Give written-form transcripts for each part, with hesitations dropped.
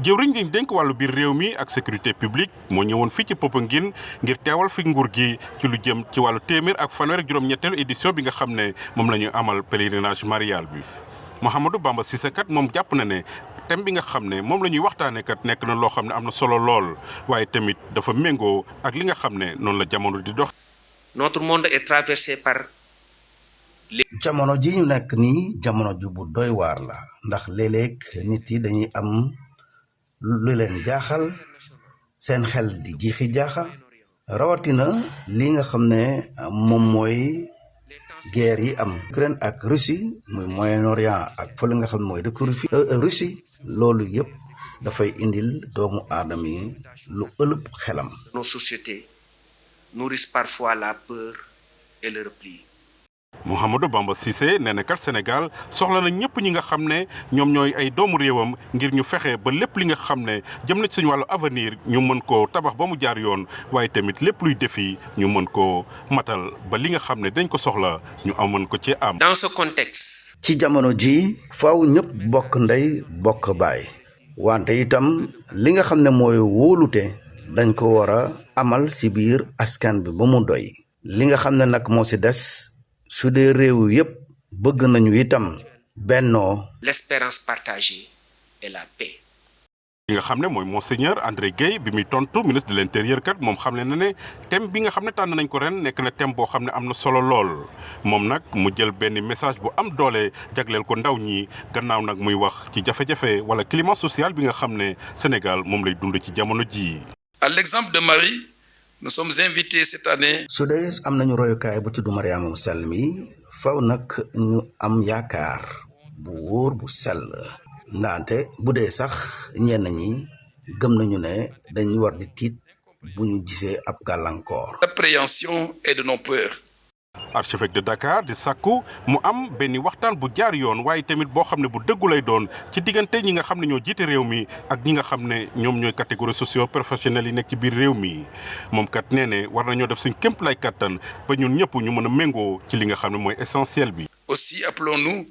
jëwriñ gi dénk wàllu biir réew mi ak sécurité publique moo ñëwoon fii ci Popenguine ngir teewal fi nguur gi ci lu jëm ci wàllu téeméer ak fanweer ak juróom-ñetteelu édition bi nga xam ne moom la ñu amal pèlerinage marial bi. Mouhamadou Bamba Cissé kat moom jàpp na ne thème bi nga xam ne moom la ñuy waxtaanee kat nekk na loo xam ne am na solo lool waaye tamit dafa méngoo ak li nga xam ne noonu la jamono di dox. Notre monde est traversé par jamono ji ñu nekk nii jamono ju bu doy waar la ndax léeg-léeg nit yi dañuy am lu leen jaaxal seen xel di jiixi jaaxa rawatina li nga xam ne moom mooy guerre yi am Ukraine ak Russie muy Moyen-Orient ak fële nga xam ne mooy dëkk Russie loolu yëpp dafay indil doomu aadama yi lu ëlëb xelam. Nos sociétés nourrissent parfois la peur et le repli. Mouhamadou Bamba Cissé nee na kat Sénégal soxla na ñëpp ñi nga xam ne ñoom ñooy ay doomu réewam ngir ñu fexe ba lépp li nga xam ne jëm na ci suñu wàllu avenir ñu mën koo tabax ba mu jaar yoon waaye tamit lépp luy défi ñu mën koo matal ba li nga xam ne dañ ko soxla ñu mën ko ci am. Dans ce contexte. ci jamono ji faaw ñëpp bokk ndey bokk baay wante itam li nga xam ne mooy wóolute dañ ko war a amal ci biir askan bi ba mu doy li nga xam ne nag moo ci des. su dee réew yépp bëgg nañu itam bennoo. L'espérance partagée et la paix. li nga xam ne mooy monseigneur André Guèye bi muy tontu ministre de l'intérieur kat moom xam ne na ne thème bi nga xam ne tànn nañ ko ren nekk na thème boo xam ne am na solo lool moom nag mu jël benn message bu am doole jagleel ko ndaw ñi gannaaw nag muy wax ci jafe-jafe wala climat social bi nga xam ne Sénégal moom lay dund ci jamono ji. À l'exemple de Marie. Nous sommes invités cette année. su dee am nañu royukaay bu tudd Mariama mu sell mi faw nag ñu am yaakaar bu wóor bu sell ndaante bu dee sax ñenn ñi gëm nañu ne dañu war di tiit bu ñu gisee ab gàllankoor. L'appréhension est de nos peurs. archevêque de Dakar di sàkku mu am benn waxtaan bu jaar yoon waaye tamit boo xam ne bu dëggu lay doon ci diggante ñi nga xam ne ñoo jiite réew mi ak ñi nga xam ne ñoom ñooy catégorie socio-professionnelle yi nekk ci biir réew mi moom kat nee ne war nañoo def suñ képp lay kattan ba ñun ñëpp ñu mën a méngoo ci li nga xam ne mooy essentiel bi. Aussi appelons-nous.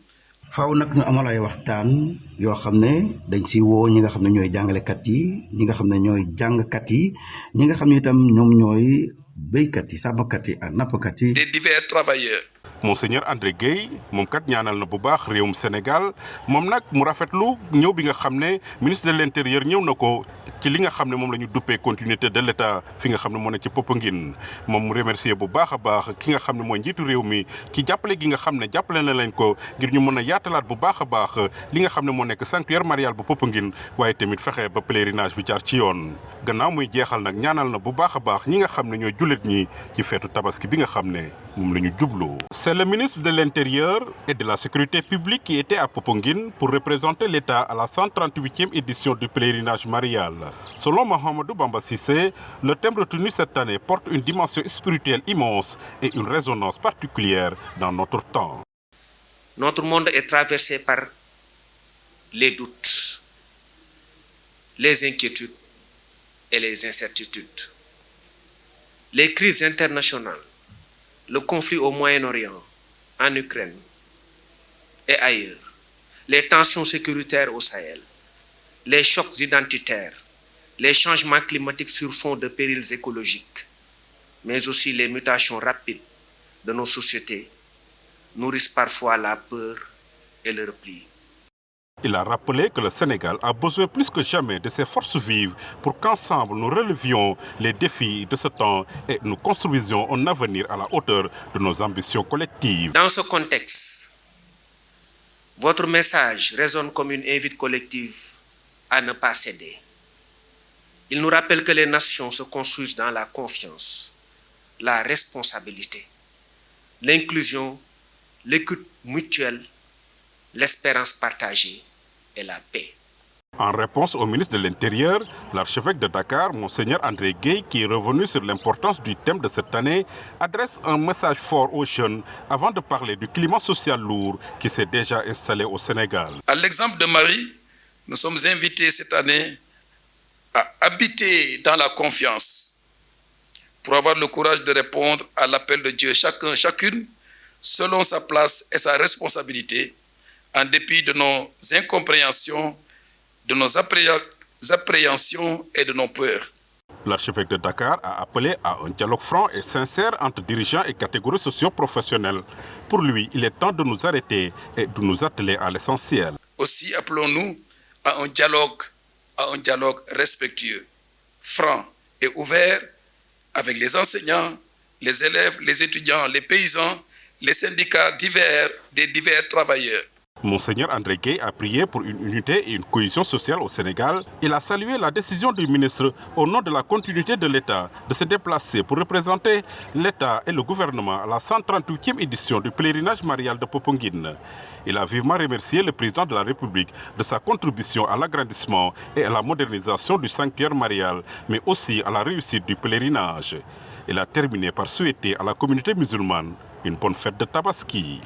faaw nag ñu amal ay waxtaan yoo xam ne dañ si woo ñi nga xam ne ñooy jàngalekat yi ñi nga xam ne ñooy jàngkat yi ñi nga xam ne itam ñoom ñooy béykat yi sàmmkat yi ak nappkat yi. Des divers travailleurs. Monseigneur André Guèye moom kat ñaanal na bu baax réewum Sénégal moom nag mu rafetlu ñëw bi nga xam ne ministre de l'intérieur ñëw na ko ci li nga xam ne moom la ñu duppee continuité de l'État fi nga xam ne moo ne ci Popenguine moom mu remercier bu baax a baax ki nga xam ne mooy njiitu réew mi ci jàppale gi nga xam ne jàppale na leen ko ngir ñu mën a yaatalaat bu baax a baax li nga xam ne moo nekk sanctuaire marial bu Popenguine waaye tamit fexe ba pèlerinage bi jaar ci yoon gannaaw muy jeexal nag ñaanal na bu baax a baax ñi nga xam ne ñooy jullit ñi ci feetu tabaski bi nga xam ne moom la ñu jublu. C'est le ministre de l'Intérieur et de la Sécurité publique qui était à Popenguine pour représenter l'État à la 138e édition du pèlerinage marial. Selon Mouhamadou Bamba Cissé, le thème retenu cette année porte une dimension spirituelle immense et une résonance particulière dans notre temps. Notre monde est traversé par les doutes, les inquiétudes et les incertitudes. Les crises internationales, le conflit au Moyen-Orient, en Ukraine et ailleurs, les tensions sécuritaires au Sahel, les chocs identitaires, les changements climatiques sur fond de périls écologiques, mais aussi les mutations rapides de nos sociétés nourrissent parfois la peur et le repli. Il a rappelé que le Sénégal a besoin plus que jamais de ses forces vives pour qu'ensemble nous relevions les défis de ce temps et nous construisions un avenir à la hauteur de nos ambitions collectives. Dans ce contexte, votre message résonne comme une invite collective à ne pas céder. Il nous rappelle que les nations se construisent dans la confiance, la responsabilité, l'inclusion, l'écoute mutuelle, l'espérance partagée et la paix. En réponse au ministre de l'Intérieur, l'archevêque de Dakar, Monseigneur André Guèye, qui est revenu sur l'importance du thème de cette année, adresse un message fort aux jeunes avant de parler du climat social lourd qui s'est déjà installé au Sénégal. À l'exemple de Marie, nous sommes invités cette année à habiter dans la confiance pour avoir le courage de répondre à l'appel de Dieu, chacun, chacune, selon sa place et sa responsabilité, en dépit de nos incompréhensions, de nos appréhensions et de nos peurs. L'archevêque de Dakar a appelé à un dialogue franc et sincère entre dirigeants et catégories socio-professionnelles. Pour lui, il est temps de nous arrêter et de nous atteler à l'essentiel. Aussi appelons-nous à un dialogue respectueux, franc et ouvert avec les enseignants, les élèves, les étudiants, les paysans, les syndicats des divers travailleurs. Monseigneur André Gueye a prié pour une unité et une cohésion sociale au Sénégal. Il a salué la décision du ministre au nom de la continuité de l'État de se déplacer pour représenter l'État et le gouvernement à la 138e édition du pèlerinage marial de Popenguine. Il a vivement remercié le président de la République de sa contribution à l'agrandissement et à la modernisation du sanctuaire marial, mais aussi à la réussite du pèlerinage. Il a terminé par souhaiter à la communauté musulmane une bonne fête de Tabaski.